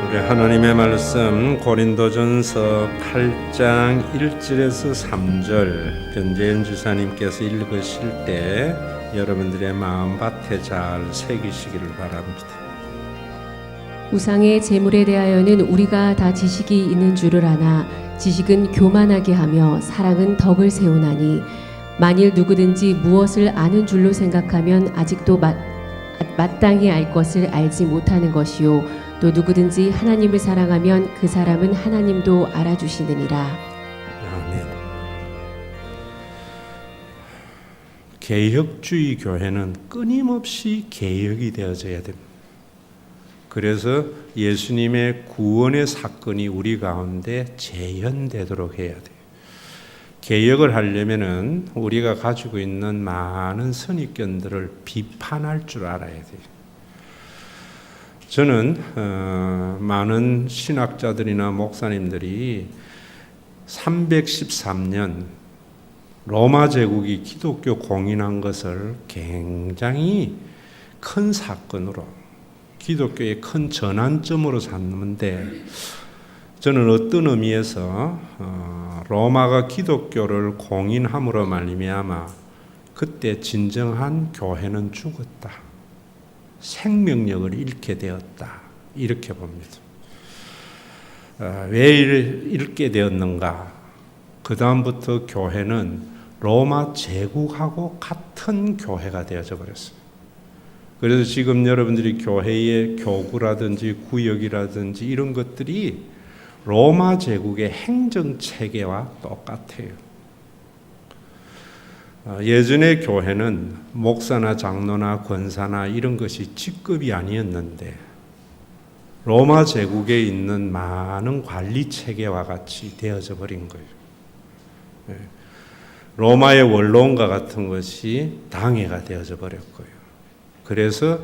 우리 하나님의 말씀 고린도전서 8장 1절에서 3절 변재현 주사님께서 읽으실 때 여러분들의 마음밭에 잘 새기시기를 바랍니다. 우상의 제물에 대하여는 우리가 다 지식이 있는 줄을 아나 지식은 교만하게 하며 사랑은 덕을 세우나니 만일 누구든지 무엇을 아는 줄로 생각하면 아직도 마땅히 알 것을 알지 못하는 것이요 또 누구든지 하나님을 사랑하면 그 사람은 하나님도 알아주시느니라. 아멘. 개혁주의 교회는 끊임없이 개혁이 되어져야 됩니다. 그래서 예수님의 구원의 사건이 우리 가운데 재현되도록 해야 돼요. 개혁을 하려면은 우리가 가지고 있는 많은 선입견들을 비판할 줄 알아야 돼요. 저는 많은 신학자들이나 목사님들이 313년 로마 제국이 기독교 공인한 것을 굉장히 큰 사건으로 기독교의 큰 전환점으로 삼는데 저는 어떤 의미에서 로마가 기독교를 공인함으로 말미암아 그때 진정한 교회는 죽었다. 생명력을 잃게 되었다. 이렇게 봅니다. 왜 잃게 되었는가? 그 다음부터 교회는 로마 제국하고 같은 교회가 되어져 버렸어요. 그래서 지금 여러분들이 교회의 교구라든지 구역이라든지 이런 것들이 로마 제국의 행정체계와 똑같아요. 예전의 교회는 목사나 장로나 권사나 이런 것이 직급이 아니었는데 로마 제국에 있는 많은 관리 체계와 같이 되어져 버린 거예요. 로마의 원로원과 같은 것이 당회가 되어져 버렸고요. 그래서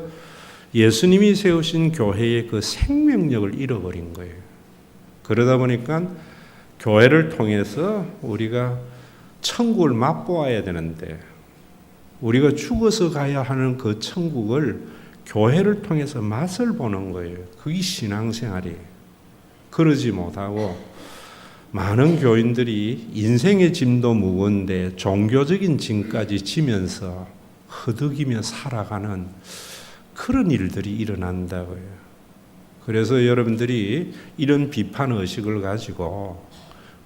예수님이 세우신 교회의 그 생명력을 잃어버린 거예요. 그러다 보니까 교회를 통해서 우리가 천국을 맛보아야 되는데 우리가 죽어서 가야 하는 그 천국을 교회를 통해서 맛을 보는 거예요. 그게 신앙생활이에요. 그러지 못하고 많은 교인들이 인생의 짐도 무거운데 종교적인 짐까지 지면서 허덕이며 살아가는 그런 일들이 일어난다고요. 그래서 여러분들이 이런 비판 의식을 가지고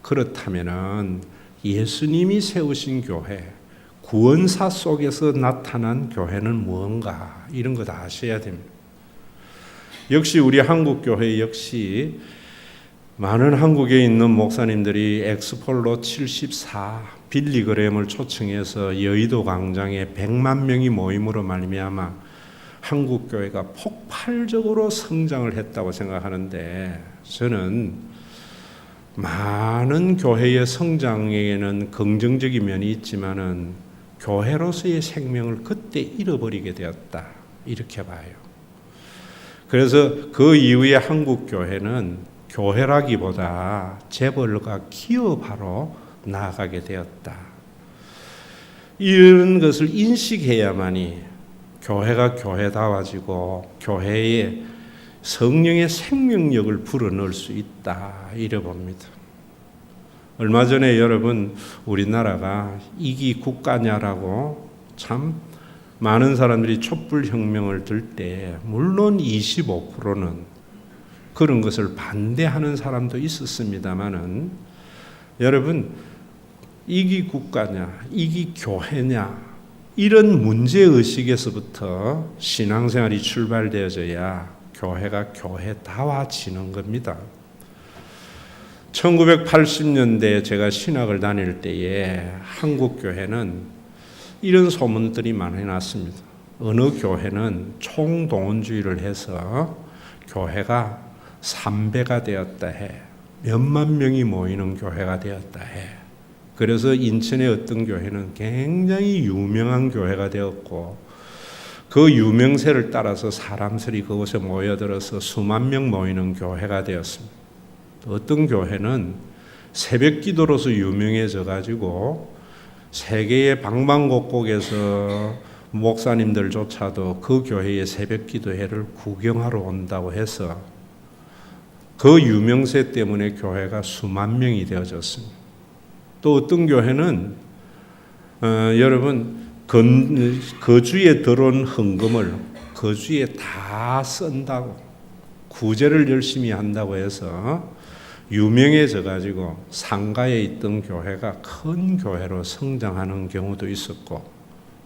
그렇다면은 예수님이 세우신 교회, 구원사 속에서 나타난 교회는 무언가 이런 거 다 아셔야 됩니다. 역시 우리 한국 교회 역시 많은 한국에 있는 목사님들이 엑스폴로 74 빌리그램을 초청해서 여의도 광장에 100만 명이 모임으로 말미암아 한국 교회가 폭발적으로 성장을 했다고 생각하는데 저는 많은 교회의 성장에는 긍정적인 면이 있지만은 교회로서의 생명을 그때 잃어버리게 되었다 이렇게 봐요. 그래서 그 이후에 한국 교회는 교회라기보다 재벌과 기업화로 나아가게 되었다. 이런 것을 인식해야만이 교회가 교회다워지고 교회의 성령의 생명력을 불어넣을 수 있다 이래 봅니다. 얼마 전에 여러분 우리나라가 이기 국가냐라고 참 많은 사람들이 촛불혁명을 들 때 물론 25%는 그런 것을 반대하는 사람도 있었습니다마는 여러분 이기 국가냐 이기 교회냐 이런 문제의식에서부터 신앙생활이 출발되어져야 교회가 교회다워지는 겁니다. 1980년대에 제가 신학을 다닐 때에 한국 교회는 이런 소문들이 많이 났습니다. 어느 교회는 총동원주의를 해서 교회가 3배가 되었다 해. 몇만 명이 모이는 교회가 되었다 해. 그래서 인천의 어떤 교회는 굉장히 유명한 교회가 되었고 그 유명세를 따라서 사람들이 그곳에 모여들어서 수만 명 모이는 교회가 되었습니다. 어떤 교회는 새벽 기도로서 유명해져 가지고 세계의 방방곡곡에서 목사님들조차도 그 교회의 새벽 기도회를 구경하러 온다고 해서 그 유명세 때문에 교회가 수만 명이 되어졌습니다. 또 어떤 교회는 여러분 거주에 들어온 헌금을 거주에 다 쓴다고, 구제를 열심히 한다고 해서 유명해져 가지고 상가에 있던 교회가 큰 교회로 성장하는 경우도 있었고,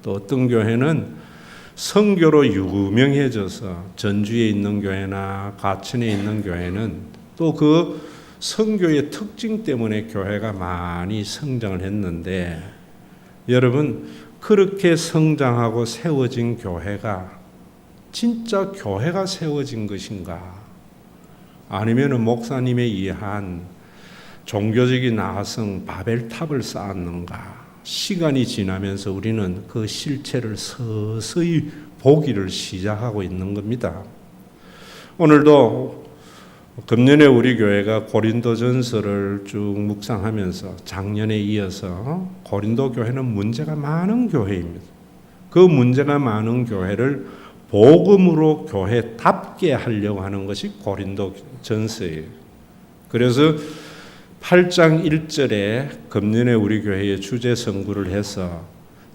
또 어떤 교회는 선교로 유명해져서 전주에 있는 교회나 가천에 있는 교회는 또 그 선교의 특징 때문에 교회가 많이 성장을 했는데, 여러분 그렇게 성장하고 세워진 교회가 진짜 교회가 세워진 것인가? 아니면 목사님에 의한 종교적인 나성 바벨탑을 쌓았는가? 시간이 지나면서 우리는 그 실체를 서서히 보기를 시작하고 있는 겁니다. 오늘도 금년에 우리 교회가 고린도전서를 쭉 묵상하면서 작년에 이어서 고린도 교회는 문제가 많은 교회입니다. 그 문제가 많은 교회를 복음으로 교회답게 하려고 하는 것이 고린도전서예요. 그래서 8장 1절에 금년에 우리 교회의 주제 선구를 해서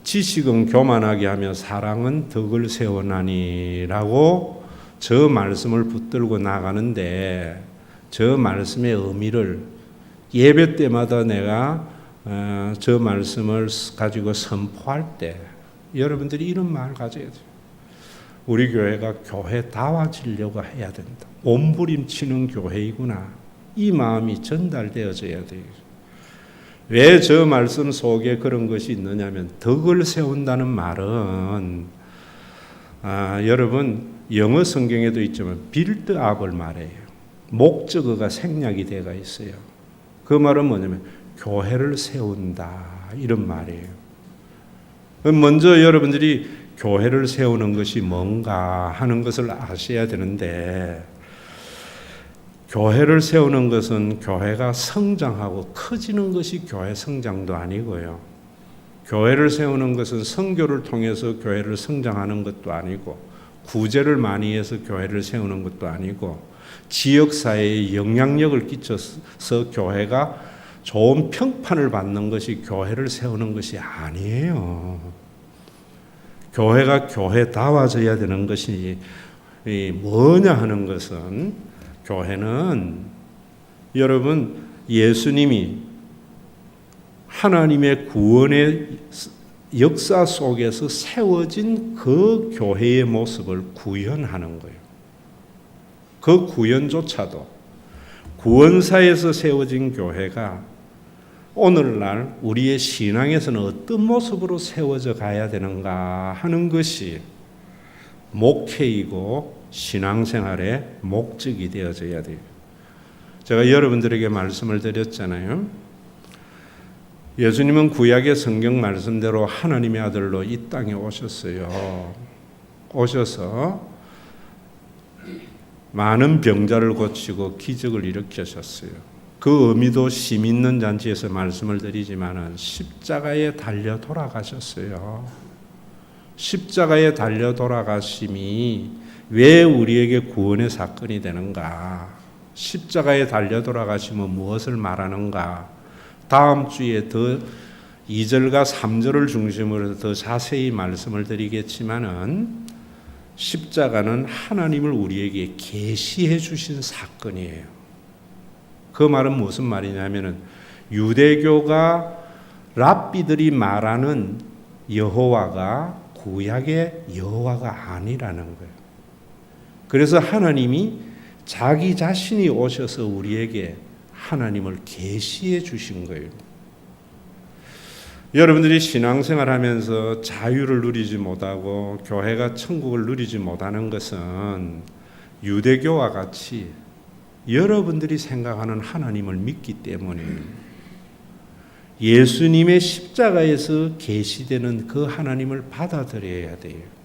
지식은 교만하게 하며 사랑은 덕을 세워나니라고 저 말씀을 붙들고 나가는데, 저 말씀의 의미를 예배 때마다 내가 저 말씀을 가지고 선포할 때 여러분들이 이런 마음을 가져야 돼요. 우리 교회가 교회다워지려고 해야 된다. 몸부림치는 교회이구나. 이 마음이 전달되어져야 돼요. 왜 저 말씀 속에 그런 것이 있느냐면, 덕을 세운다는 말은 여러분 영어 성경에도 있지만 build up을 말해요. 목적어가 생략이 되어 있어요. 그 말은 뭐냐면 교회를 세운다, 이런 말이에요. 먼저 여러분들이 교회를 세우는 것이 뭔가 하는 것을 아셔야 되는데, 교회를 세우는 것은 교회가 성장하고 커지는 것이 교회 성장도 아니고요. 교회를 세우는 것은 선교를 통해서 교회를 성장하는 것도 아니고, 구제를 많이 해서 교회를 세우는 것도 아니고, 지역사회에 영향력을 끼쳐서 교회가 좋은 평판을 받는 것이 교회를 세우는 것이 아니에요. 교회가 교회다워져야 되는 것이 뭐냐 하는 것은, 교회는 여러분 예수님이 하나님의 구원의 역사 속에서 세워진 그 교회의 모습을 구현하는 거예요. 그 구현조차도 구원사에서 세워진 교회가 오늘날 우리의 신앙에서는 어떤 모습으로 세워져 가야 되는가 하는 것이 목회이고 신앙생활의 목적이 되어져야 돼요. 제가 여러분들에게 말씀을 드렸잖아요. 예수님은 구약의 성경 말씀대로 하나님의 아들로 이 땅에 오셨어요. 오셔서 많은 병자를 고치고 기적을 일으키셨어요. 그 의미도 심 있는 잔치에서 말씀을 드리지만은 십자가에 달려 돌아가셨어요. 십자가에 달려 돌아가심이 왜 우리에게 구원의 사건이 되는가? 십자가에 달려 돌아가심은 무엇을 말하는가? 다음 주에 더 2절과 3절을 중심으로 더 자세히 말씀을 드리겠지만은, 십자가는 하나님을 우리에게 계시해 주신 사건이에요. 그 말은 무슨 말이냐면은, 유대교가 랍비들이 말하는 여호와가 구약의 여호와가 아니라는 거예요. 그래서 하나님이 자기 자신이 오셔서 우리에게 하나님을 계시해 주신 거예요. 여러분들이 신앙생활 하면서 자유를 누리지 못하고 교회가 천국을 누리지 못하는 것은 유대교와 같이 여러분들이 생각하는 하나님을 믿기 때문이에요. 예수님의 십자가에서 계시되는 그 하나님을 받아들여야 돼요.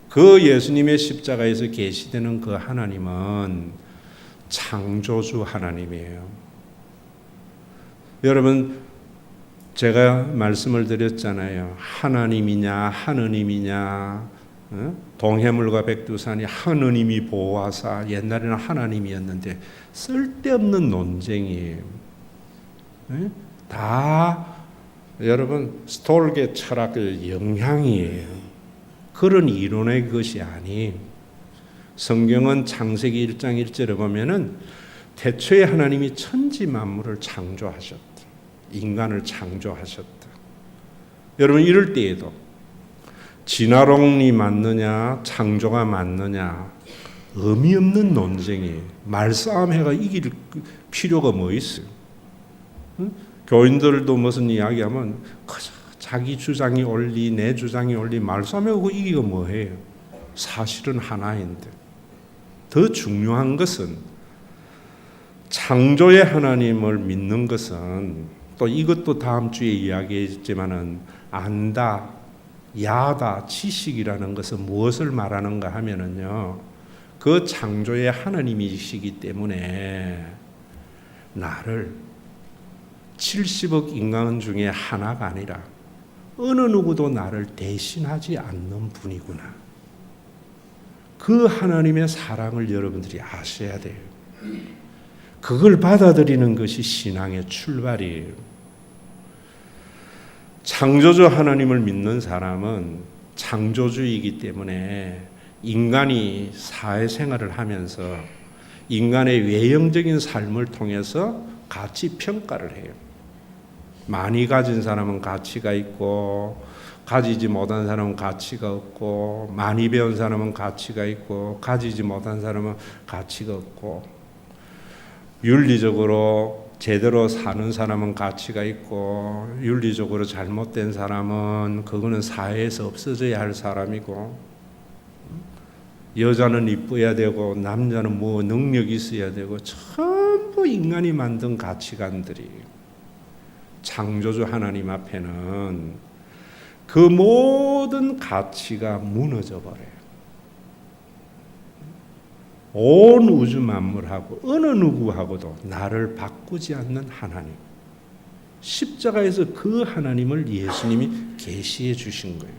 그 예수님의 십자가에서 계시되는 그 하나님은 창조주 하나님이에요. 여러분, 제가 말씀을 드렸잖아요. 하나님이냐 하느님이냐 동해물과 백두산이 하느님이 보호하사, 옛날에는 하나님이었는데 쓸데없는 논쟁이에요. 다 여러분 스톨게 철학의 영향이에요. 그런 이론의 것이 아니. 성경은 창세기 1장 1절에 보면은 태초에 하나님이 천지 만물을 창조하셨다. 인간을 창조하셨다. 여러분 이럴 때에도 진화론이 맞느냐 창조가 맞느냐 의미 없는 논쟁이에요. 말싸움해가 이길 필요가 뭐 있어요? 교인들도 무슨 이야기하면 자기 주장이 옳리 내 주장이 옳리 말싸움하고 이기가 뭐해요? 사실은 하나인데 더 중요한 것은 창조의 하나님을 믿는 것은 또 이것도 다음 주에 이야기했지만은 안다, 야다, 지식이라는 것은 무엇을 말하는가 하면은요, 그 창조의 하나님이시기 때문에 나를 70억 인간 중에 하나가 아니라 어느 누구도 나를 대신하지 않는 분이구나. 그 하나님의 사랑을 여러분들이 아셔야 돼요. 그걸 받아들이는 것이 신앙의 출발이에요. 창조주 하나님을 믿는 사람은 창조주이기 때문에 인간이 사회생활을 하면서 인간의 외형적인 삶을 통해서 가치 평가를 해요. 많이 가진 사람은 가치가 있고 가지지 못한 사람은 가치가 없고 많이 배운 사람은 가치가 있고 가지지 못한 사람은 가치가 없고 윤리적으로 제대로 사는 사람은 가치가 있고 윤리적으로 잘못된 사람은 그거는 사회에서 없어져야 할 사람이고 여자는 이뻐야 되고 남자는 뭐 능력이 있어야 되고 전부 인간이 만든 가치관들이 창조주 하나님 앞에는 그 모든 가치가 무너져 버려요. 온 우주 만물하고 어느 누구하고도 나를 바꾸지 않는 하나님. 십자가에서 그 하나님을 예수님이 계시해 주신 거예요.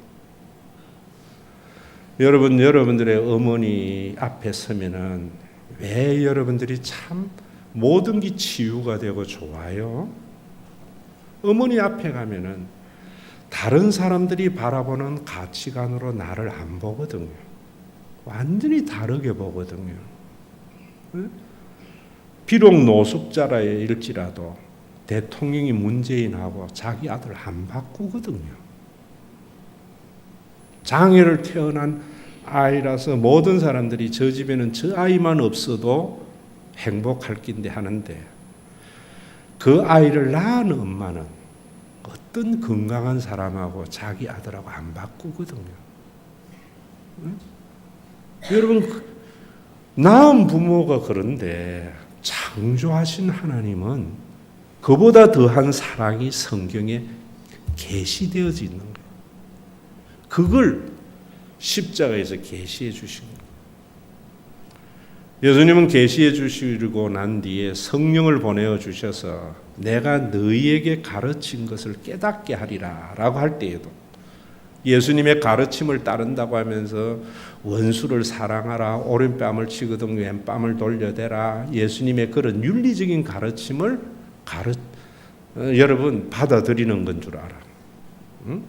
여러분들의 어머니 앞에 서면은 왜 여러분들이 참 모든 게 치유가 되고 좋아요? 어머니 앞에 가면은 다른 사람들이 바라보는 가치관으로 나를 안 보거든요. 완전히 다르게 보거든요. 비록 노숙자라일지라도 대통령이 문재인하고 자기 아들 안 바꾸거든요. 장애를 태어난 아이라서 모든 사람들이 저 집에는 저 아이만 없어도 행복할 낀데 하는데 그 아이를 낳은 엄마는 어떤 건강한 사람하고 자기 아들하고 안 바꾸거든요. 여러분 낳은 부모가 그런데 창조하신 하나님은 그보다 더한 사랑이 성경에 계시되어져 있는 거예요. 그걸 십자가에서 계시해 주신 거예요. 예수님은 계시해 주시고 난 뒤에 성령을 보내어 주셔서 내가 너희에게 가르친 것을 깨닫게 하리라 라고 할 때에도 예수님의 가르침을 따른다고 하면서 원수를 사랑하라, 오른뺨을 치거든 왼뺨을 돌려대라, 예수님의 그런 윤리적인 가르침을 여러분 받아들이는 건 줄 알아. 응?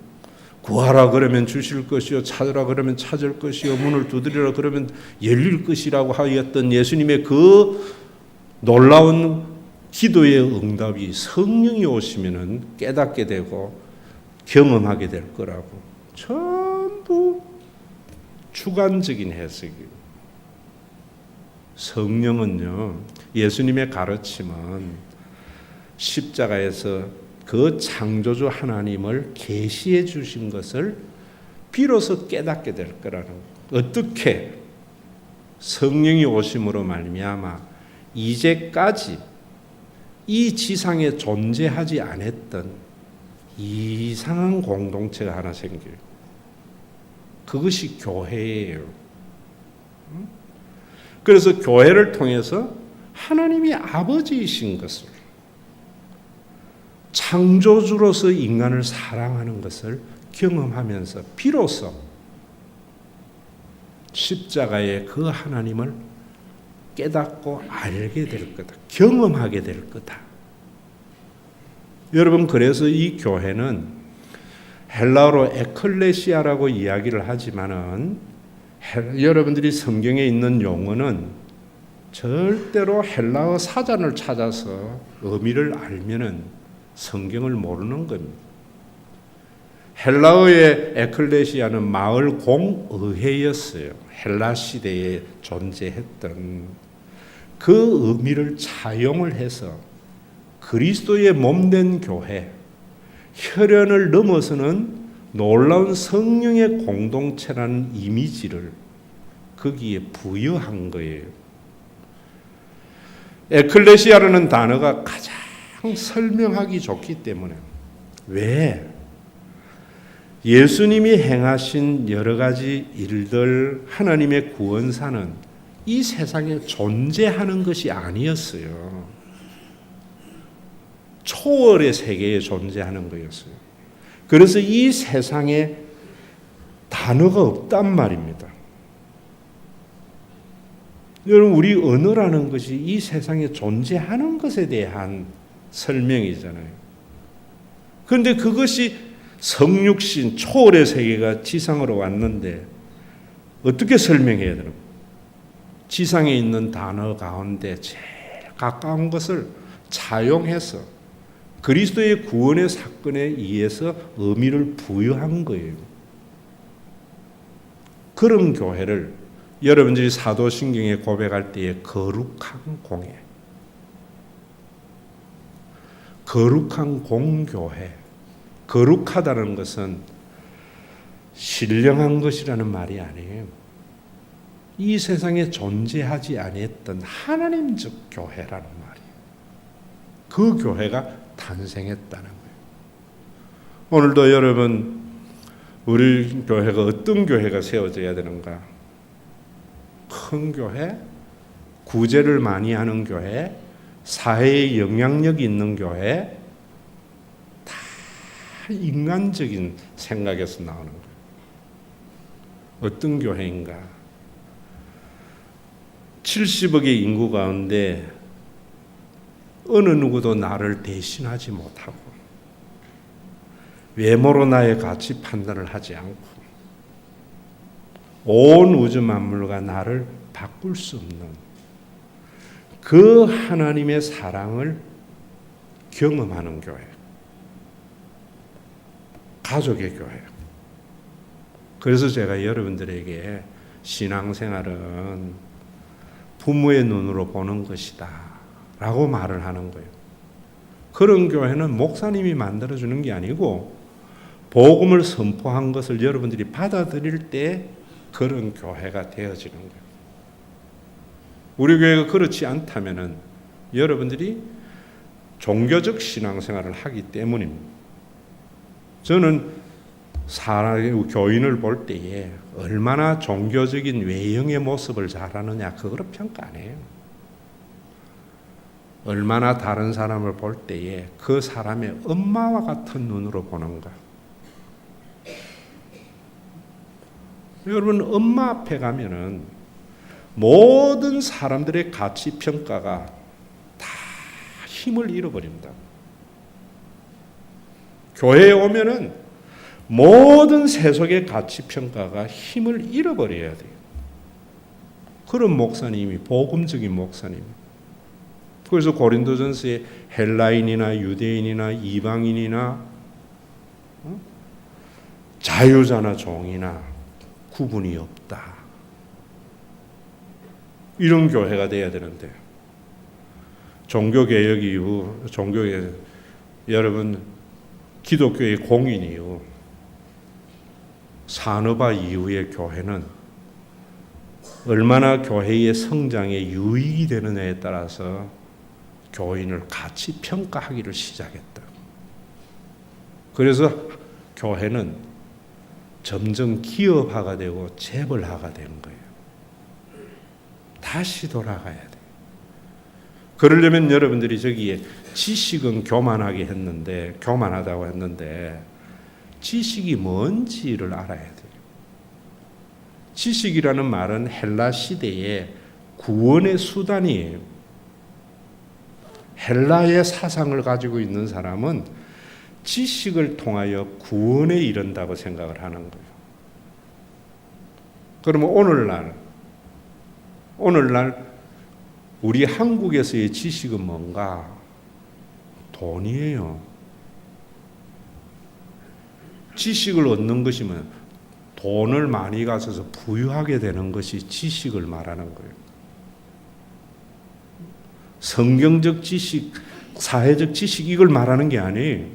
구하라 그러면 주실 것이요, 찾으라 그러면 찾을 것이요, 문을 두드리라 그러면 열릴 것이라고 하였던 예수님의 그 놀라운 기도의 응답이 성령이 오시면은 깨닫게 되고 경험하게 될 거라고. 전부 주관적인 해석이에요. 성령은요, 예수님의 가르침은 십자가에서 그 창조주 하나님을 계시해 주신 것을 비로소 깨닫게 될 거라는 거예요. 어떻게? 성령이 오심으로 말미암아 이제까지 이 지상에 존재하지 않았던 이상한 공동체가 하나 생겨요. 그것이 교회예요. 그래서 교회를 통해서 하나님이 아버지이신 것을, 창조주로서 인간을 사랑하는 것을 경험하면서 비로소 십자가의 그 하나님을 깨닫고 알게 될 거다. 경험하게 될 거다. 여러분, 그래서 이 교회는 헬라어로 에클레시아라고 이야기를 하지만은 여러분들이 성경에 있는 용어는 절대로 헬라어 사전을 찾아서 의미를 알면은 성경을 모르는 겁니다. 헬라어의 에클레시아는 마을 공의회였어요. 헬라 시대에 존재했던 그 의미를 차용을 해서 그리스도의 몸된 교회, 혈연을 넘어서는 놀라운 성령의 공동체라는 이미지를 거기에 부여한 거예요. 에클레시아라는 단어가 가장 설명하기 좋기 때문에 왜? 예수님이 행하신 여러 가지 일들, 하나님의 구원사는 이 세상에 존재하는 것이 아니었어요. 초월의 세계에 존재하는 거였어요. 그래서 이 세상에 단어가 없단 말입니다. 여러분, 우리 언어라는 것이 이 세상에 존재하는 것에 대한 설명이잖아요. 그런데 그것이 성육신 초월의 세계가 지상으로 왔는데 어떻게 설명해야 되는 거예요? 지상에 있는 단어 가운데 제일 가까운 것을 차용해서 그리스도의 구원의 사건에 의해서 의미를 부여한 거예요. 그런 교회를 여러분들이 사도신경에 고백할 때에 거룩한 공회, 거룩한 공교회, 거룩하다는 것은 신령한 것이라는 말이 아니에요. 이 세상에 존재하지 아니했던 하나님적 교회라는 말이에요. 그 교회가 탄생했다는 거예요. 오늘도 여러분, 우리 교회가 어떤 교회가 세워져야 되는가? 큰 교회, 구제를 많이 하는 교회, 사회에 영향력이 있는 교회, 다 인간적인 생각에서 나오는 거예요. 어떤 교회인가? 70억의 인구 가운데 어느 누구도 나를 대신하지 못하고 외모로 나의 가치 판단을 하지 않고 온 우주 만물과 나를 바꿀 수 없는 그 하나님의 사랑을 경험하는 교회, 가족의 교회. 그래서 제가 여러분들에게 신앙생활은 부모의 눈으로 보는 것이다 라고 말을 하는 거예요. 그런 교회는 목사님이 만들어주는 게 아니고 복음을 선포한 것을 여러분들이 받아들일 때 그런 교회가 되어지는 거예요. 우리 교회가 그렇지 않다면은 여러분들이 종교적 신앙생활을 하기 때문입니다. 저는 교인을 볼 때에 얼마나 종교적인 외형의 모습을 잘하느냐 그거로 평가 안 해요. 얼마나 다른 사람을 볼 때에 그 사람의 엄마와 같은 눈으로 보는가. 여러분, 엄마 앞에 가면은 모든 사람들의 가치 평가가 다 힘을 잃어버립니다. 교회에 오면은 모든 세속의 가치 평가가 힘을 잃어버려야 돼요. 그런 목사님이 복음적인 목사님. 그래서 고린도전서에 헬라인이나 유대인이나 이방인이나 자유자나 종이나 구분이 없다. 이런 교회가 돼야 되는데 종교개혁 이후 여러분 기독교의 공인 이후 산업화 이후의 교회는 얼마나 교회의 성장에 유익이 되느냐에 따라서 교인을 같이 평가하기를 시작했다. 그래서 교회는 점점 기업화가 되고 재벌화가 되는 거예요. 다시 돌아가야 돼. 그러려면 여러분들이 저기에 지식은 교만하다고 했는데 지식이 뭔지를 알아야 돼요. 지식이라는 말은 헬라 시대의 구원의 수단이에요. 헬라의 사상을 가지고 있는 사람은 지식을 통하여 구원에 이른다고 생각을 하는 거예요. 그러면 오늘날 우리 한국에서의 지식은 뭔가? 돈이에요. 지식을 얻는 것이면 돈을 많이 가져서 부유하게 되는 것이 지식을 말하는 거예요. 성경적 지식, 사회적 지식 이걸 말하는 게 아니에요.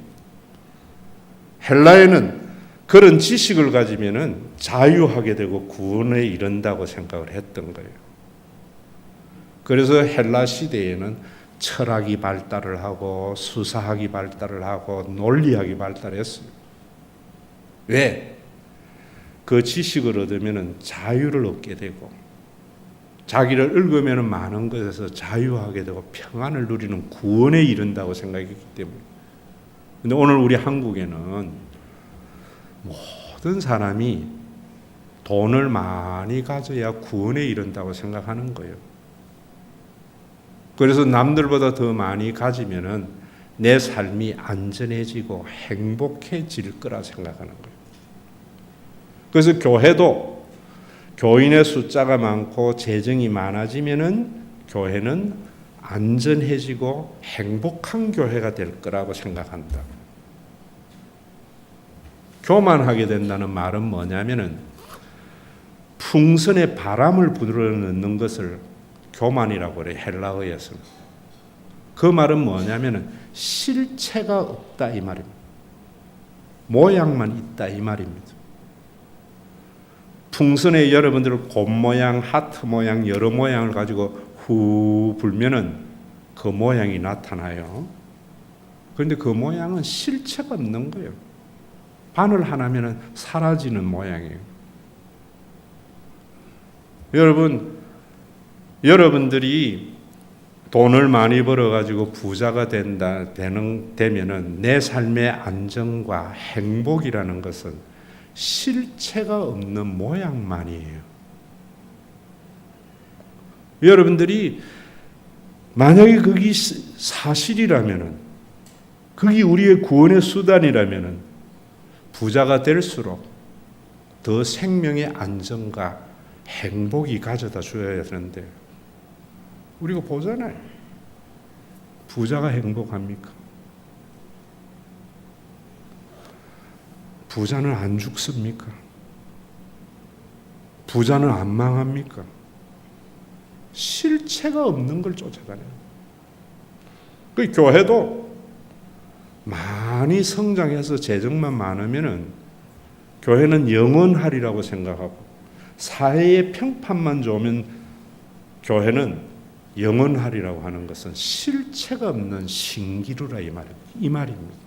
헬라에는 그런 지식을 가지면은 자유하게 되고 구원에 이른다고 생각을 했던 거예요. 그래서 헬라 시대에는 철학이 발달을 하고 수사학이 발달을 하고 논리학이 발달했어요. 왜? 그 지식을 얻으면 자유를 얻게 되고 자기를 읽으면 많은 것에서 자유하게 되고 평안을 누리는 구원에 이른다고 생각했기 때문에. 근데 오늘 우리 한국에는 모든 사람이 돈을 많이 가져야 구원에 이른다고 생각하는 거예요. 그래서 남들보다 더 많이 가지면은 내 삶이 안전해지고 행복해질 거라 생각하는 거예요. 그래서 교회도 교인의 숫자가 많고 재정이 많아지면은 교회는 안전해지고 행복한 교회가 될 거라고 생각한다. 교만하게 된다는 말은 뭐냐면은 풍선에 바람을 불어넣는 것을 교만이라고 그래요. 헬라어에서는. 그 말은 뭐냐면은 실체가 없다 이 말입니다. 모양만 있다 이 말입니다. 풍선에 여러분들 곰 모양, 하트 모양, 여러 모양을 가지고 후 불면은 그 모양이 나타나요. 그런데 그 모양은 실체가 없는 거예요. 바늘 하나면은 사라지는 모양이에요. 여러분들이 돈을 많이 벌어가지고 부자가 되면은 내 삶의 안정과 행복이라는 것은 실체가 없는 모양만이에요. 여러분들이 만약에 그게 사실이라면은, 그게 우리의 구원의 수단이라면은 부자가 될수록 더 생명의 안정과 행복이 가져다 줘야 되는데 우리가 보잖아요. 부자가 행복합니까? 부자는 안 죽습니까? 부자는 안 망합니까? 실체가 없는 걸 쫓아다녀요. 그 교회도 많이 성장해서 재정만 많으면은 교회는 영원하리라고 생각하고 사회의 평판만 좋으면 교회는 영원하리라고 하는 것은 실체가 없는 신기루라 이 말입니다.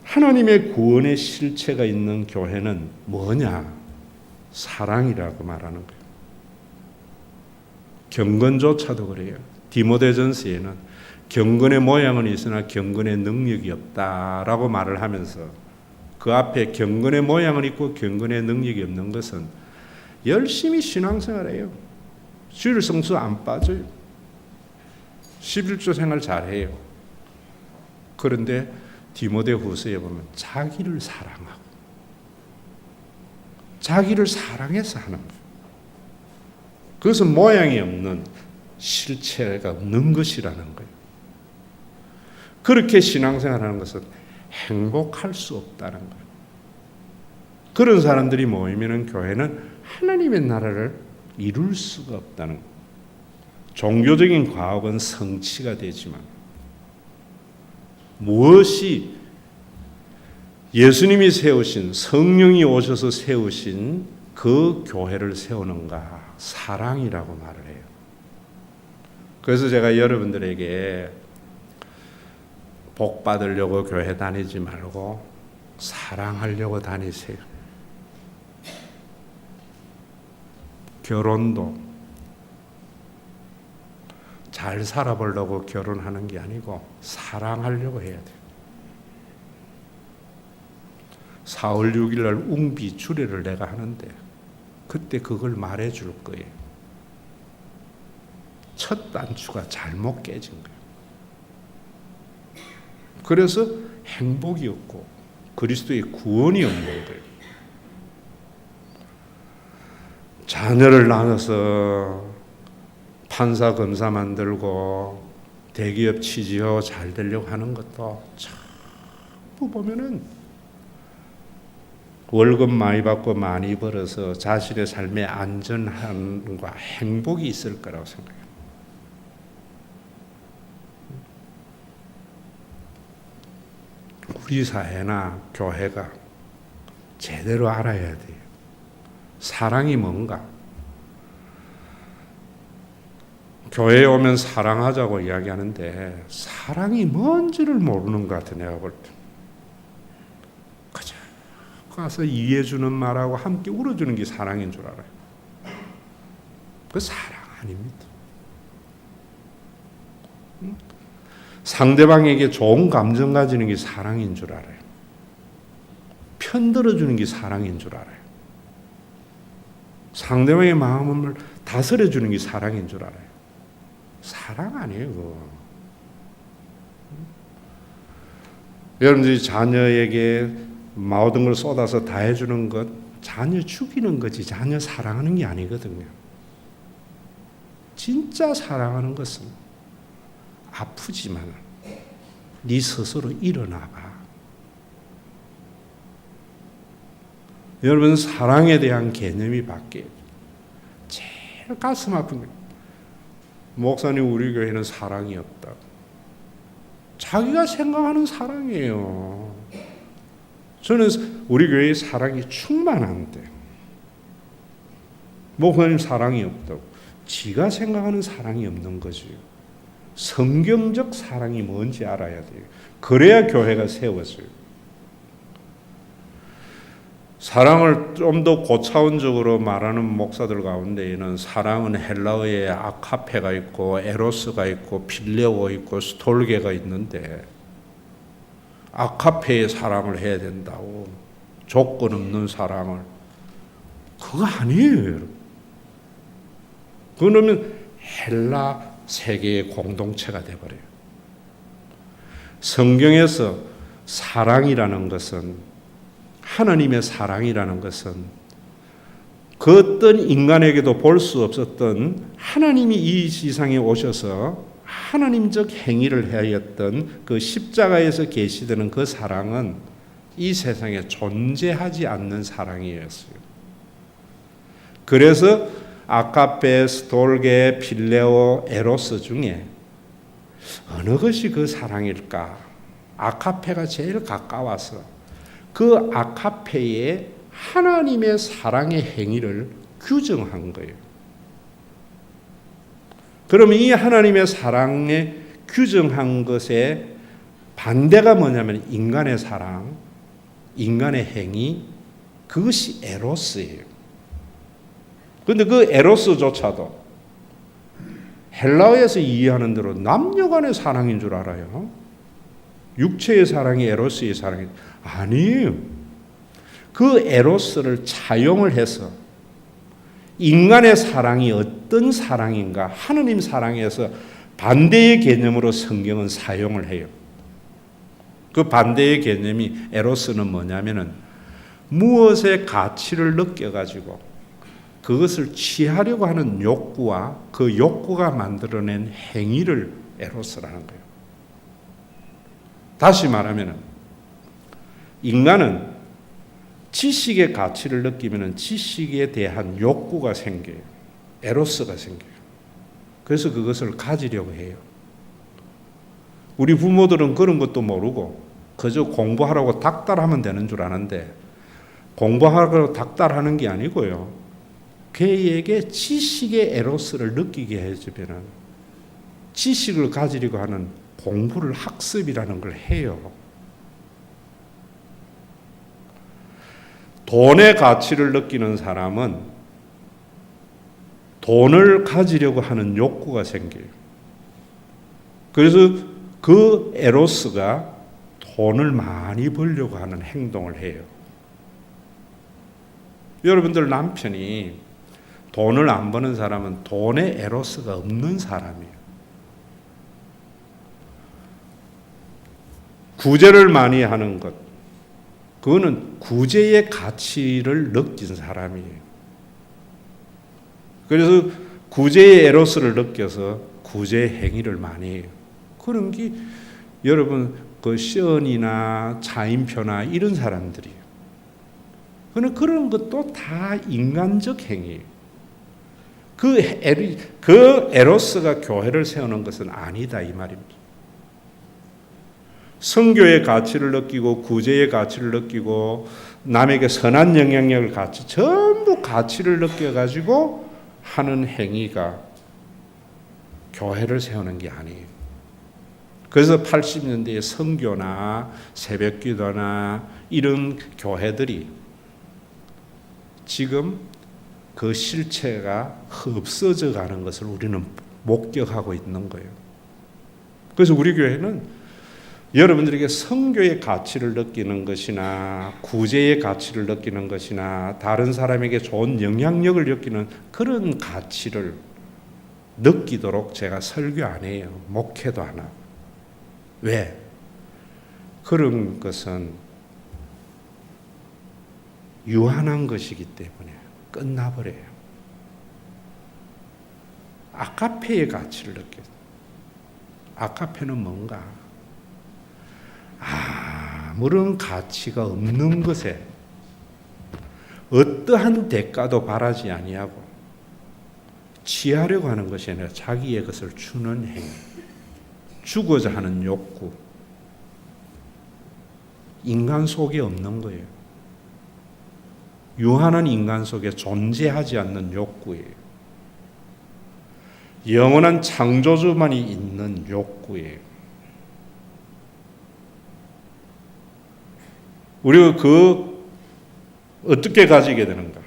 하나님의 구원의 실체가 있는 교회는 뭐냐? 사랑이라고 말하는 거예요. 경건조차도 그래요. 디모데전서에는 경건의 모양은 있으나 경건의 능력이 없다라고 말을 하면서 그 앞에 경건의 모양은 있고 경건의 능력이 없는 것은 열심히 신앙생활해요. 주일 성수 안 빠져요. 11조 생활 잘해요. 그런데 디모데 후서에 보면 자기를 사랑하고 자기를 사랑해서 하는 거예요. 그것은 모양이 없는 실체가 없는 것이라는 거예요. 그렇게 신앙생활하는 것은 행복할 수 없다는 거예요. 그런 사람들이 모이면 교회는 하나님의 나라를 이룰 수가 없다는 거예요. 종교적인 과업은 성취가 되지만 무엇이 예수님이 세우신, 성령이 오셔서 세우신 그 교회를 세우는가? 사랑이라고 말을 해요. 그래서 제가 여러분들에게 복 받으려고 교회 다니지 말고 사랑하려고 다니세요. 결혼도 잘 살아보려고 결혼하는 게 아니고 사랑하려고 해야 돼요. 4월 6일 날 웅비 주례를 내가 하는데 그때 그걸 말해 줄 거예요. 첫 단추가 잘못 깨진 거예요. 그래서 행복이 없고 그리스도의 구원이 없는 거예요. 자녀를 낳아서 판사 검사 만들고 대기업 취직하고 잘 되려고 하는 것도 전부 보면은 월급 많이 받고 많이 벌어서 자신의 삶에 안전함과 행복이 있을 거라고 생각해요. 우리 사회나 교회가 제대로 알아야 돼요. 사랑이 뭔가? 교회에 오면 사랑하자고 이야기하는데 사랑이 뭔지를 모르는 것 같아. 내가 볼 때 그저 가서 이해해주는 말하고 함께 울어주는 게 사랑인 줄 알아요. 그 사랑 아닙니다. 상대방에게 좋은 감정 가지는 게 사랑인 줄 알아요. 편들어주는 게 사랑인 줄 알아요. 상대방의 마음을 다스려주는 게 사랑인 줄 알아요. 사랑 아니에요, 그거. 여러분들이 자녀에게 모든 걸 쏟아서 다 해주는 것, 자녀 죽이는 거지 자녀 사랑하는 게 아니거든요. 진짜 사랑하는 것은 아프지만 네 스스로 일어나봐. 여러분 사랑에 대한 개념이 바뀌어요. 제일 가슴 아픈 거예요. 목사님 우리 교회는 사랑이 없다. 자기가 생각하는 사랑이에요. 저는 우리 교회의 사랑이 충만한데 목사님 사랑이 없다고. 지가 생각하는 사랑이 없는 거지. 성경적 사랑이 뭔지 알아야 돼요. 그래야 교회가 세워져요. 사랑을 좀 더 고차원적으로 말하는 목사들 가운데에는 사랑은 헬라어에 아카페가 있고 에로스가 있고 필레오 있고 스톨게가 있는데 아카페의 사랑을 해야 된다고 조건 없는 사랑을 그거 아니에요. 여러분. 그러면 헬라 세계의 공동체가 돼버려요. 성경에서 사랑이라는 것은 하나님의 사랑이라는 것은 그 어떤 인간에게도 볼 수 없었던 하나님이 이 세상에 오셔서 하나님적 행위를 하였던 그 십자가에서 계시되는 그 사랑은 이 세상에 존재하지 않는 사랑이었어요. 그래서 아카페, 스톨게, 필레오, 에로스 중에 어느 것이 그 사랑일까? 아카페가 제일 가까워서 그 아카페에 하나님의 사랑의 행위를 규정한 거예요. 그러면 이 하나님의 사랑에 규정한 것의 반대가 뭐냐면 인간의 사랑, 인간의 행위, 그것이 에로스예요. 그런데 그 에로스조차도 헬라어에서 이해하는 대로 남녀간의 사랑인 줄 알아요. 육체의 사랑이 에로스의 사랑이 아니에요. 그 에로스를 차용을 해서 인간의 사랑이 어떤 사랑인가 하느님 사랑에서 반대의 개념으로 성경은 사용을 해요. 그 반대의 개념이 에로스는 뭐냐면은 무엇의 가치를 느껴가지고 그것을 취하려고 하는 욕구와 그 욕구가 만들어낸 행위를 에로스라는 거예요. 다시 말하면 인간은 지식의 가치를 느끼면 지식에 대한 욕구가 생겨요. 에로스가 생겨요. 그래서 그것을 가지려고 해요. 우리 부모들은 그런 것도 모르고 그저 공부하라고 닥달하면 되는 줄 아는데 공부하라고 닥달하는 게 아니고요. 걔에게 지식의 에로스를 느끼게 해주면 지식을 가지려고 하는 공부를 학습이라는 걸 해요. 돈의 가치를 느끼는 사람은 돈을 가지려고 하는 욕구가 생겨요. 그래서 그 에로스가 돈을 많이 벌려고 하는 행동을 해요. 여러분들 남편이 돈을 안 버는 사람은 돈에 에로스가 없는 사람이에요. 구제를 많이 하는 것, 그거는 구제의 가치를 느낀 사람이에요. 그래서 구제의 에로스를 느껴서 구제 행위를 많이 해요. 그런 게 여러분 그 시언이나 차인표나 이런 사람들이에요. 그런 것도 다 인간적 행위예요. 그 에로스가 교회를 세우는 것은 아니다 이 말입니다. 선교의 가치를 느끼고 구제의 가치를 느끼고 남에게 선한 영향력을 가치 전부 가치를 느껴가지고 하는 행위가 교회를 세우는 게 아니에요. 그래서 80년대에 선교나 새벽기도나 이런 교회들이 지금 그 실체가 없어져 가는 것을 우리는 목격하고 있는 거예요. 그래서 우리 교회는 여러분들에게 선교의 가치를 느끼는 것이나 구제의 가치를 느끼는 것이나 다른 사람에게 좋은 영향력을 느끼는 그런 가치를 느끼도록 제가 설교 안 해요. 목회도 안 하고. 왜? 그런 것은 유한한 것이기 때문에 끝나버려요. 아카페의 가치를 느껴요. 아카페는 뭔가? 아무런 가치가 없는 것에 어떠한 대가도 바라지 아니하고 취하려고 하는 것이 아니라 자기의 것을 주는 행위, 주고자 하는 욕구, 인간 속에 없는 거예요. 유한한 인간 속에 존재하지 않는 욕구예요. 영원한 창조주만이 있는 욕구예요. 우리가 어떻게 가지게 되는가?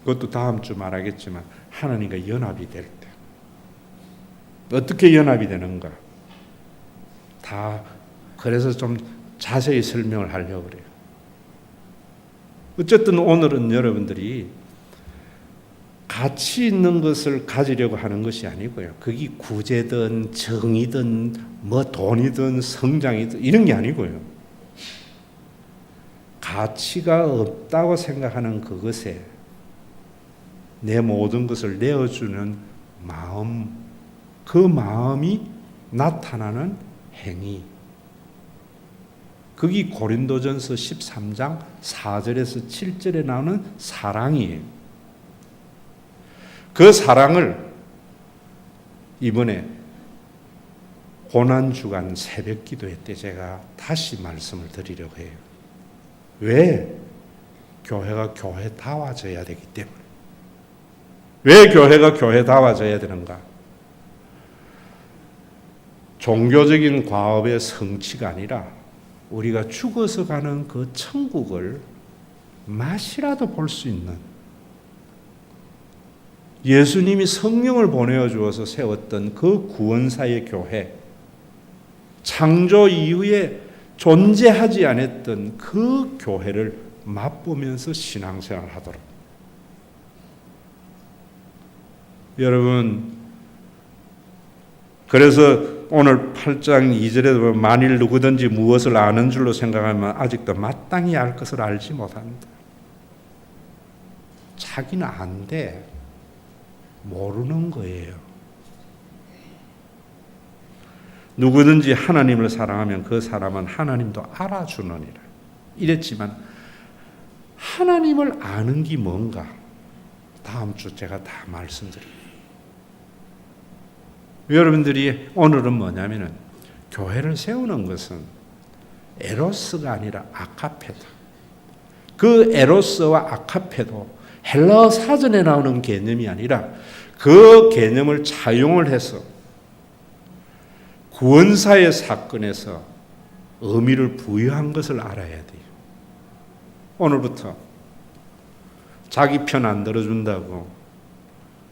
그것도 다음 주 말하겠지만 하나님과 연합이 될 때 어떻게 연합이 되는가? 다 그래서 좀 자세히 설명을 하려고 그래요. 어쨌든 오늘은 여러분들이 가치 있는 것을 가지려고 하는 것이 아니고요. 그게 구제든 정의든 뭐 돈이든 성장이든 이런 게 아니고요. 가치가 없다고 생각하는 그것에 내 모든 것을 내어주는 마음, 그 마음이 나타나는 행위. 그게 고린도전서 13장 4절에서 7절에 나오는 사랑이에요. 그 사랑을 이번에 고난주간 새벽기도회 때 제가 다시 말씀을 드리려고 해요. 왜? 교회가 교회다워져야 되기 때문에. 왜 교회가 교회다워져야 되는가? 종교적인 과업의 성취가 아니라 우리가 죽어서 가는 그 천국을 맛이라도 볼 수 있는, 예수님이 성령을 보내어 주어서 세웠던 그 구원사의 교회, 창조 이후에 존재하지 않았던 그 교회를 맛보면서 신앙생활을 하도록. 여러분, 그래서 오늘 8장 2절에 보면 만일 누구든지 무엇을 아는 줄로 생각하면 아직도 마땅히 알 것을 알지 못한다. 자기는 안 돼. 모르는 거예요. 누구든지 하나님을 사랑하면 그 사람은 하나님도 알아주느니라. 이랬지만 하나님을 아는 게 뭔가? 다음 주 제가 다 말씀드립니다. 여러분들이 오늘은 뭐냐면은 교회를 세우는 것은 에로스가 아니라 아카페다. 그 에로스와 아카페도 헬라어 사전에 나오는 개념이 아니라 그 개념을 차용을 해서 구원사의 사건에서 의미를 부여한 것을 알아야 돼요. 오늘부터 자기 편 안 들어준다고,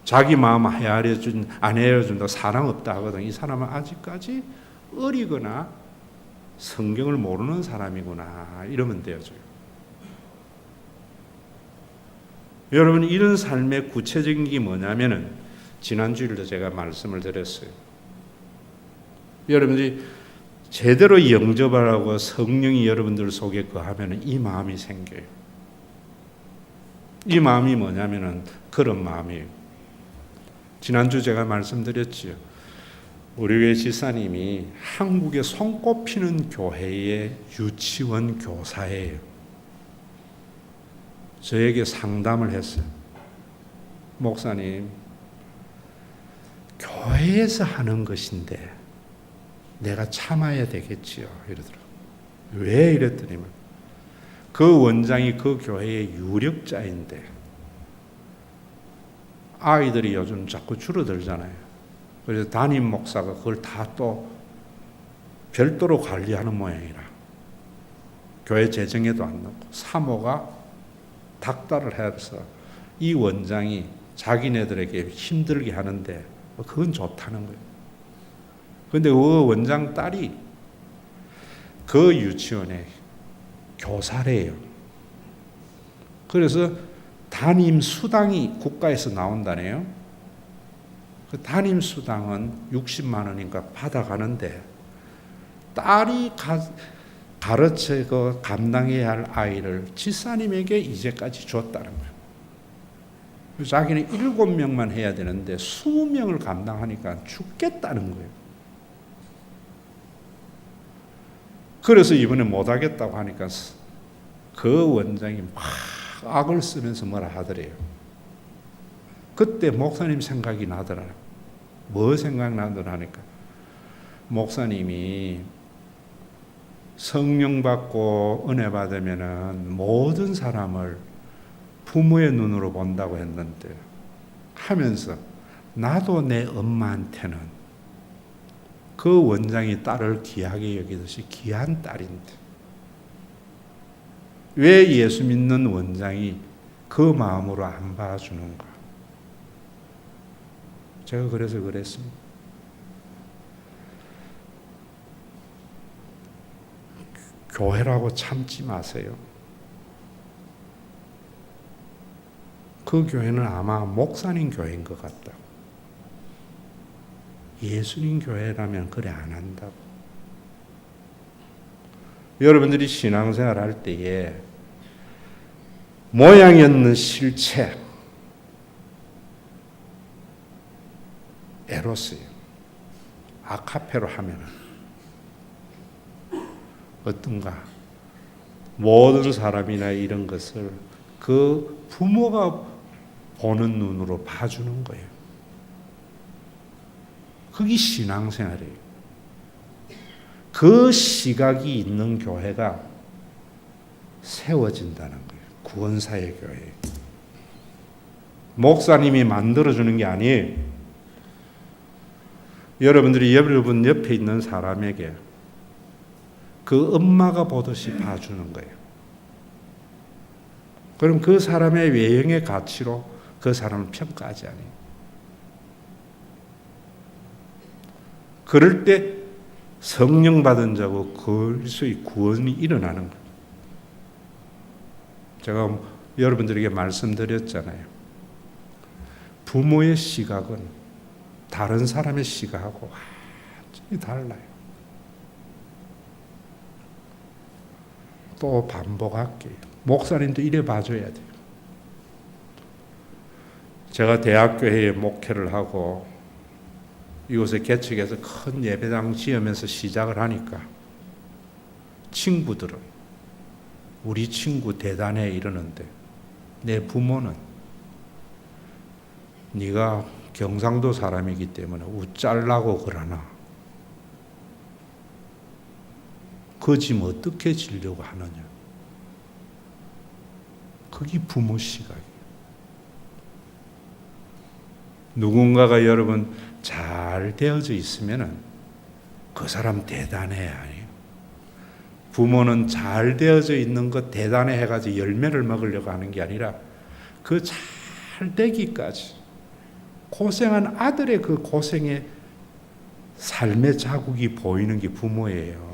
자기 마음 안 헤아려준다고 사랑 없다 하거든. 이 사람은 아직까지 어리거나 성경을 모르는 사람이구나 이러면 되어져요. 여러분, 이런 삶의 구체적인 게 뭐냐면은 지난주일도 제가 말씀을 드렸어요. 여러분들이 제대로 영접을 하고 성령이 여러분들 속에 거하면 이 마음이 생겨요. 이 마음이 뭐냐면은 그런 마음이에요. 지난주 제가 말씀드렸지요. 우리 교회 지사님이 한국에 손꼽히는 교회의 유치원 교사예요. 저에게 상담을 했어요. 목사님, 교회에서 하는 것인데 내가 참아야 되겠지요. 이러더라고요. 왜 이랬더니만 그 원장이 그 교회의 유력자인데 아이들이 요즘 자꾸 줄어들잖아요. 그래서 담임 목사가 그걸 다 또 별도로 관리하는 모양이라 교회 재정에도 안 넣고 사모가 닥달을 해서 이 원장이 자기네들에게 힘들게 하는데 그건 좋다는 거예요. 그런데 그 원장 딸이 그 유치원의 교사래요. 그래서 담임 수당이 국가에서 나온다네요. 그 담임 수당은 60만 원인가 받아가는데 딸이 가르쳐 감당해야 할 아이를 지사님에게 이제까지 줬다는 거예요. 자기는 7명만 해야 되는데 20명을 감당하니까 죽겠다는 거예요. 그래서 이번에 못하겠다고 하니까 그 원장이 막 악을 쓰면서 뭐라 하더래요. 그때 목사님 생각이 나더라. 뭐 생각나더라 하니까 목사님이 성령 받고 은혜 받으면은 모든 사람을 부모의 눈으로 본다고 했는데 하면서 나도 내 엄마한테는 그 원장이 딸을 귀하게 여기듯이 귀한 딸인데 왜 예수 믿는 원장이 그 마음으로 안 봐주는가? 제가 그래서 그랬습니다. 교회라고 참지 마세요. 그 교회는 아마 목사님 교회인 것 같다. 예수님 교회라면 그래 안 한다고. 여러분들이 신앙생활 할 때에 모양이 없는 실체, 에로스예요. 아카페로 하면은 어떤가? 모든 사람이나 이런 것을 그 부모가 보는 눈으로 봐주는 거예요. 그게 신앙생활이에요. 그 시각이 있는 교회가 세워진다는 거예요. 구원사의 교회. 목사님이 만들어주는 게 아니에요. 여러분들이 여러분 옆에 있는 사람에게 그 엄마가 보듯이 봐주는 거예요. 그럼 그 사람의 외형의 가치로 그 사람을 평가하지 않아요. 그럴 때 성령 받은 자고 그리스도의 구원이 일어나는 거예요. 제가 여러분들에게 말씀드렸잖아요. 부모의 시각은 다른 사람의 시각하고 완전히 달라요. 또 반복할게요. 목사님도 이래 봐줘야 돼요. 제가 대학교회에 목회를 하고 이곳에 개척해서 큰 예배당 지으면서 시작을 하니까 친구들은 우리 친구 대단해 이러는데 내 부모는 네가 경상도 사람이기 때문에 웃잘라고 그러나 그 짐 어떻게 지려고 하느냐. 그게 부모 시각이에요. 누군가가 여러분 잘 되어져 있으면은 그 사람 대단해 아니에요. 부모는 잘 되어져 있는 것 대단해 해가지고 열매를 먹으려고 하는 게 아니라 그 잘 되기까지 고생한 아들의 그 고생의 삶의 자국이 보이는 게 부모예요.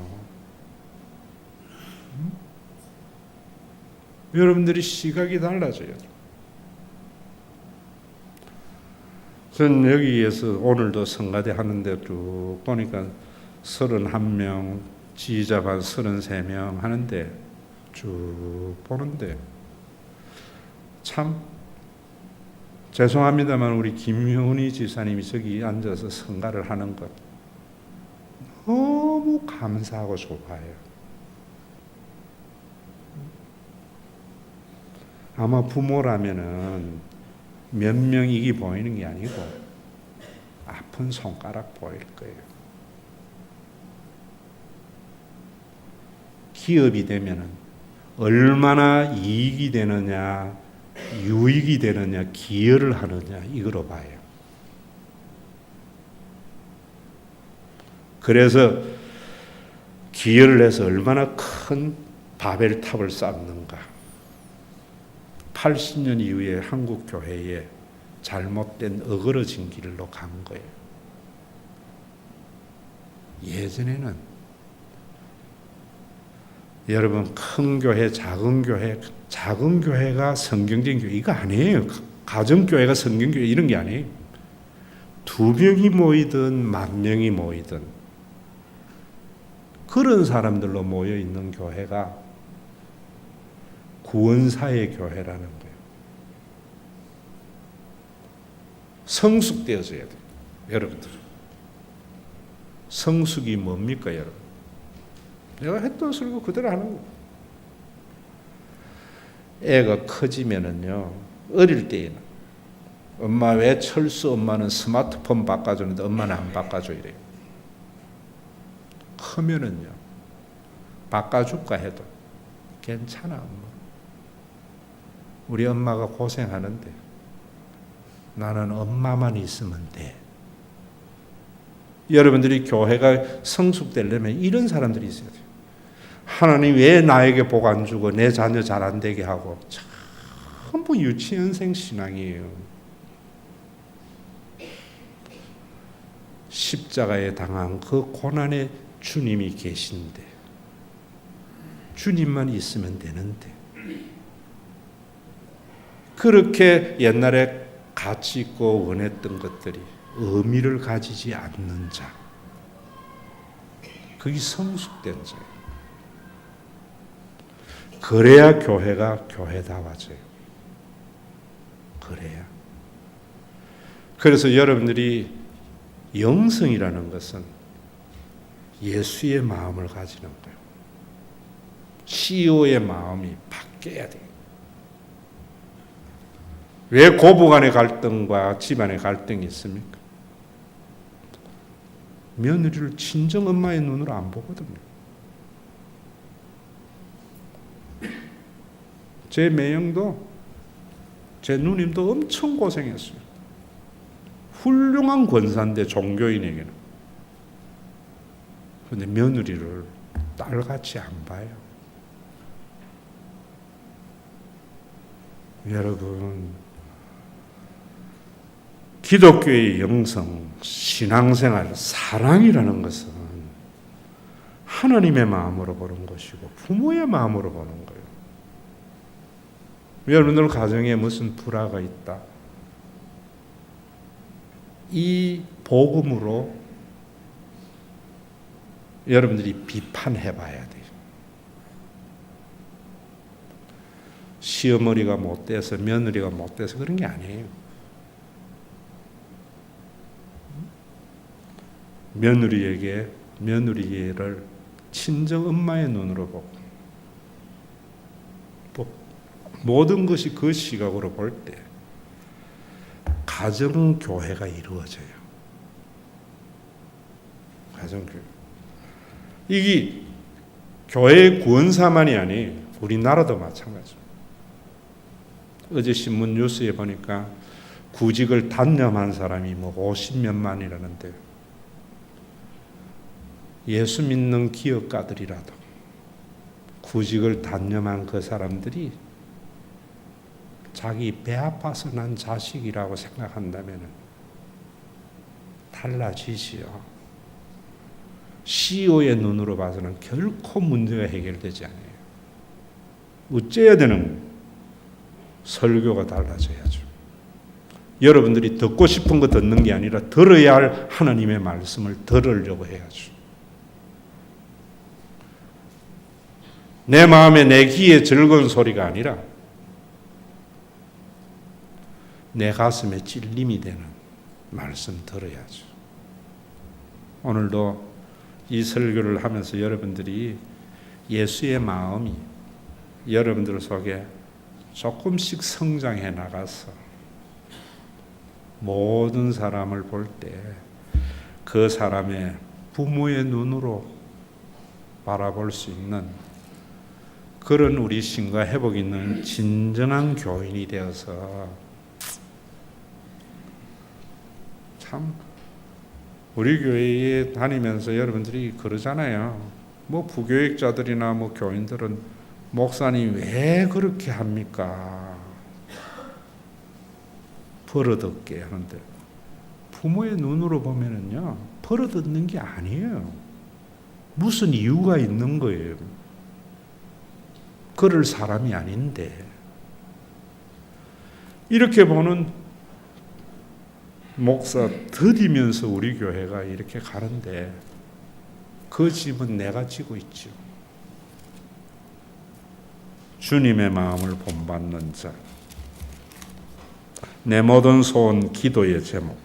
여러분들이 시각이 달라져요. 전 여기에서 오늘도 성가대 하는데 쭉 보니까 31명, 지휘자반 33명 하는데 쭉 보는데 참 죄송합니다만 우리 김효은이 지사님이 저기 앉아서 성가를 하는 것 너무 감사하고 좋아요. 아마 부모라면은 몇 명 이기 보이는 게 아니고 아픈 손가락 보일 거예요. 기업이 되면은 얼마나 이익이 되느냐, 유익이 되느냐, 기여를 하느냐 이거로 봐요. 그래서 기여를 해서 얼마나 큰 바벨탑을 쌓는가. 80년 이후에 한국 교회에 잘못된 어그러진 길로 간 거예요. 예전에는 여러분 큰 교회, 작은 교회가 성경적인 교회 이거 아니에요. 가정교회가 성경교회 이런 게 아니에요. 2명이 모이든 10,000명이 모이든 그런 사람들로 모여 있는 교회가 구원사의 교회라는 거예요. 성숙되어져야 돼요. 여러분들. 성숙이 뭡니까 여러분? 내가 했던 설교 그대로 하는 거예요. 애가 커지면은요. 어릴 때에는 엄마 왜 철수 엄마는 스마트폰 바꿔주는데 엄마는 안 바꿔줘 이래요. 크면은요. 바꿔줄까 해도 괜찮아 엄마. 우리 엄마가 고생하는데 나는 엄마만 있으면 돼. 여러분들이 교회가 성숙되려면 이런 사람들이 있어야 돼요. 하나님 왜 나에게 복 안 주고 내 자녀 잘 안 되게 하고 전부 유치원생 신앙이에요. 십자가에 당한 그 고난에 주님이 계신데 주님만 있으면 되는데 그렇게 옛날에 가치 있고 원했던 것들이 의미를 가지지 않는 자, 그게 성숙된 자예요. 그래야 교회가 교회다워져요. 그래야. 그래서 여러분들이 영성이라는 것은 예수의 마음을 가지는 거예요. CEO의 마음이 바뀌어야 돼요. 왜 고부간의 갈등과 집안의 갈등이 있습니까? 며느리를 친정 엄마의 눈으로 안 보거든요. 제 매형도 제 누님도 엄청 고생했어요. 훌륭한 권사인데 종교인에게는. 그런데 며느리를 딸같이 안 봐요. 여러분, 기독교의 영성, 신앙생활, 사랑이라는 것은 하나님의 마음으로 보는 것이고 부모의 마음으로 보는 거예요. 여러분들 가정에 무슨 불화가 있다. 이 복음으로 여러분들이 비판해 봐야 돼요. 시어머니가 못돼서 며느리가 못돼서 그런 게 아니에요. 며느리를 친정 엄마의 눈으로 보고 모든 것이 그 시각으로 볼 때 가정교회가 이루어져요. 가정교회. 이게 교회의 구원사만이 아니에요. 우리나라도 마찬가지입니다. 어제 신문 뉴스에 보니까 구직을 단념한 사람이 50몇만이라는데 예수 믿는 기업가들이라도 구직을 단념한 그 사람들이 자기 배 아파서 난 자식이라고 생각한다면 달라지지요. CEO의 눈으로 봐서는 결코 문제가 해결되지 않아요. 어째야 되는 설교가 달라져야죠. 여러분들이 듣고 싶은 거 듣는 게 아니라 들어야 할 하나님의 말씀을 들으려고 해야죠. 내 마음에 내 귀에 즐거운 소리가 아니라 내 가슴에 찔림이 되는 말씀 들어야죠. 오늘도 이 설교를 하면서 여러분들이 예수의 마음이 여러분들 속에 조금씩 성장해 나가서 모든 사람을 볼 때 그 사람의 부모의 눈으로 바라볼 수 있는 그런 우리 신과 회복 있는 진정한 교인이 되어서 참 우리 교회에 다니면서 여러분들이 그러잖아요. 뭐 부교육자들이나 뭐 교인들은 목사님 왜 그렇게 합니까? 버릇없게 하는데 부모의 눈으로 보면은요 버릇없는 게 아니에요. 무슨 이유가 있는 거예요. 그럴 사람이 아닌데 이렇게 보는 목사 드리면서 우리 교회가 이렇게 가는데 그 짐은 내가 지고 있죠. 주님의 마음을 본받는 자. 내 모든 소원 기도의 제목.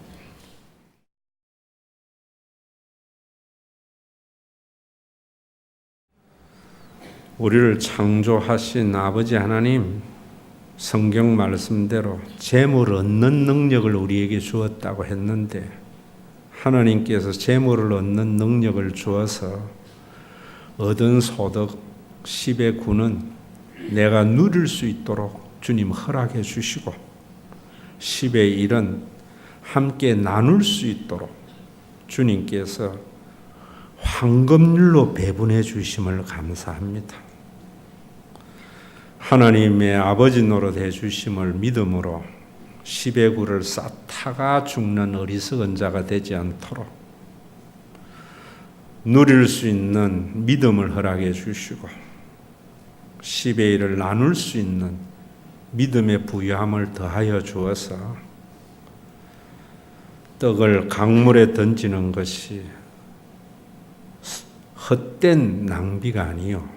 우리를 창조하신 아버지 하나님, 성경 말씀대로 재물 얻는 능력을 우리에게 주었다고 했는데 하나님께서 재물을 얻는 능력을 주어서 얻은 소득 10의 9는 내가 누릴 수 있도록 주님 허락해 주시고 10의 1은 함께 나눌 수 있도록 주님께서 황금률로 배분해 주심을 감사합니다. 하나님의 아버지 노릇해 주심을 믿음으로 10의 9를 쌓다가 죽는 어리석은 자가 되지 않도록 누릴 수 있는 믿음을 허락해 주시고 10의 1을 나눌 수 있는 믿음의 부유함을 더하여 주어서 떡을 강물에 던지는 것이 헛된 낭비가 아니요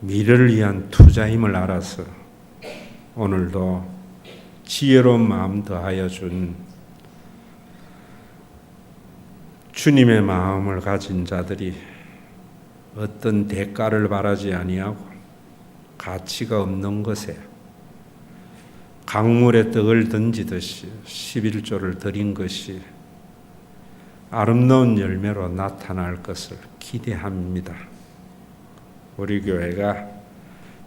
미래를 위한 투자임을 알아서 오늘도 지혜로운 마음 더하여 준 주님의 마음을 가진 자들이 어떤 대가를 바라지 아니하고 가치가 없는 것에 강물에 떡을 던지듯이 11조를 드린 것이 아름다운 열매로 나타날 것을 기대합니다. 우리 교회가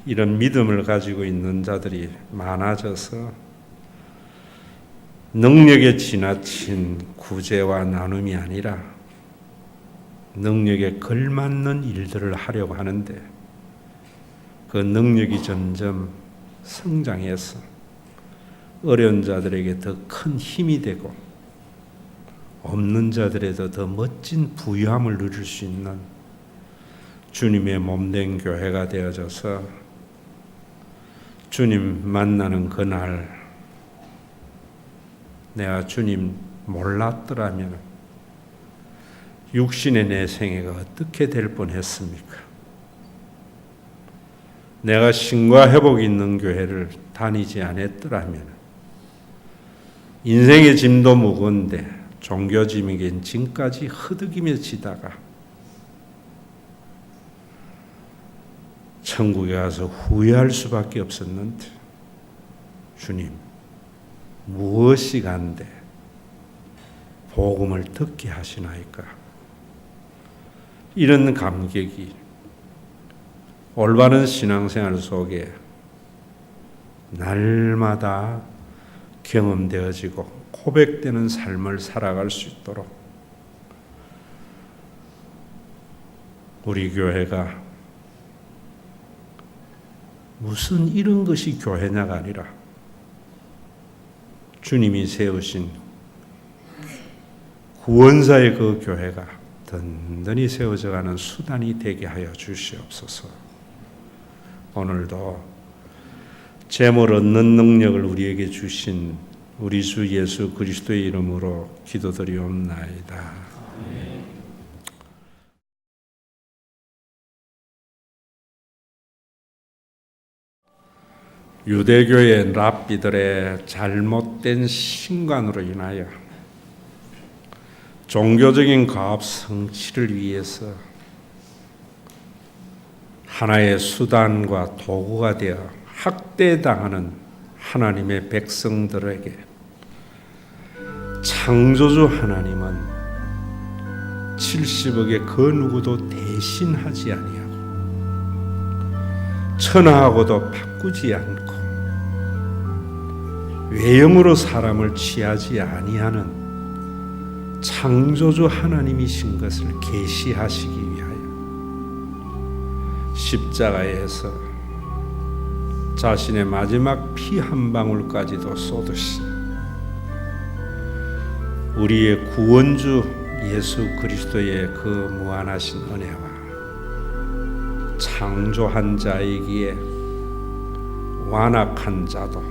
이런 믿음을 가지고 있는 자들이 많아져서 능력에 지나친 구제와 나눔이 아니라 능력에 걸맞는 일들을 하려고 하는데 그 능력이 점점 성장해서 어려운 자들에게 더 큰 힘이 되고 없는 자들에도 더 멋진 부유함을 누릴 수 있는 주님의 몸된 교회가 되어져서 주님 만나는 그날 내가 주님 몰랐더라면 육신의 내 생애가 어떻게 될 뻔했습니까? 내가 신과 회복이 있는 교회를 다니지 않았더라면 인생의 짐도 무거운데 종교짐이긴 짐까지 허덕이며 지다가 천국에 가서 후회할 수밖에 없었는데 주님 무엇이 간데 복음을 듣게 하시나이까? 이런 감격이 올바른 신앙생활 속에 날마다 경험되어지고 고백되는 삶을 살아갈 수 있도록 우리 교회가 무슨 이런 것이 교회냐가 아니라 주님이 세우신 구원사의 그 교회가 든든히 세워져가는 수단이 되게 하여 주시옵소서. 오늘도 재물 얻는 능력을 우리에게 주신 우리 주 예수 그리스도의 이름으로 기도드리옵나이다. 유대교의 랍비들의 잘못된 신관으로 인하여 종교적인 가업 성취를 위해서 하나의 수단과 도구가 되어 학대당하는 하나님의 백성들에게 창조주 하나님은 70억의 그 누구도 대신하지 아니하고 천하하고도 바꾸지 않고 외형으로 사람을 취하지 아니하는 창조주 하나님이신 것을 계시하시기 위하여 십자가에서 자신의 마지막 피 한 방울까지도 쏟으시 우리의 구원주 예수 그리스도의 그 무한하신 은혜와 창조한 자이기에 완악한 자도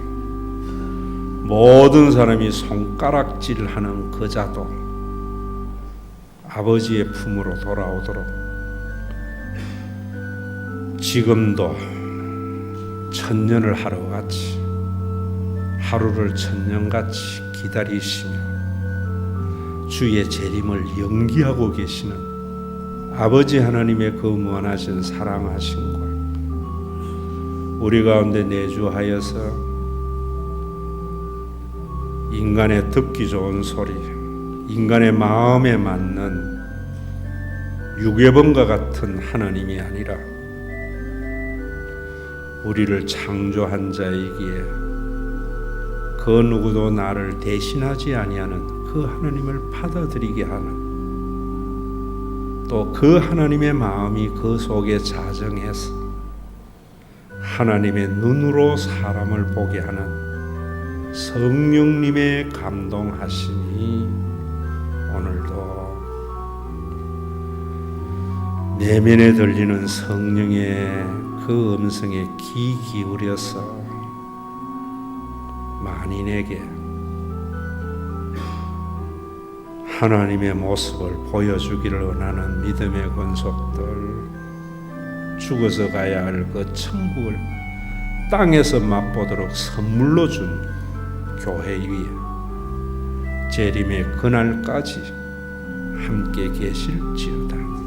모든 사람이 손가락질하는 그 자도 아버지의 품으로 돌아오도록 지금도 천년을 하루같이 하루를 천년같이 기다리시며 주의 재림을 연기하고 계시는 아버지 하나님의 그 무한하신 사랑하심과 우리 가운데 내주하여서 인간의 듣기 좋은 소리, 인간의 마음에 맞는 유괴범과 같은 하나님이 아니라 우리를 창조한 자이기에 그 누구도 나를 대신하지 아니하는 그 하나님을 받아들이게 하는 또 그 하나님의 마음이 그 속에 자정해서 하나님의 눈으로 사람을 보게 하는 성령님의 감동하심이 오늘도 내면에 들리는 성령의 그 음성에 귀 기울여서 만인에게 하나님의 모습을 보여주기를 원하는 믿음의 권속들, 죽어서 가야 할 그 천국을 땅에서 맛보도록 선물로 준 교회 위에 재림의 그날까지 함께 계실지어다.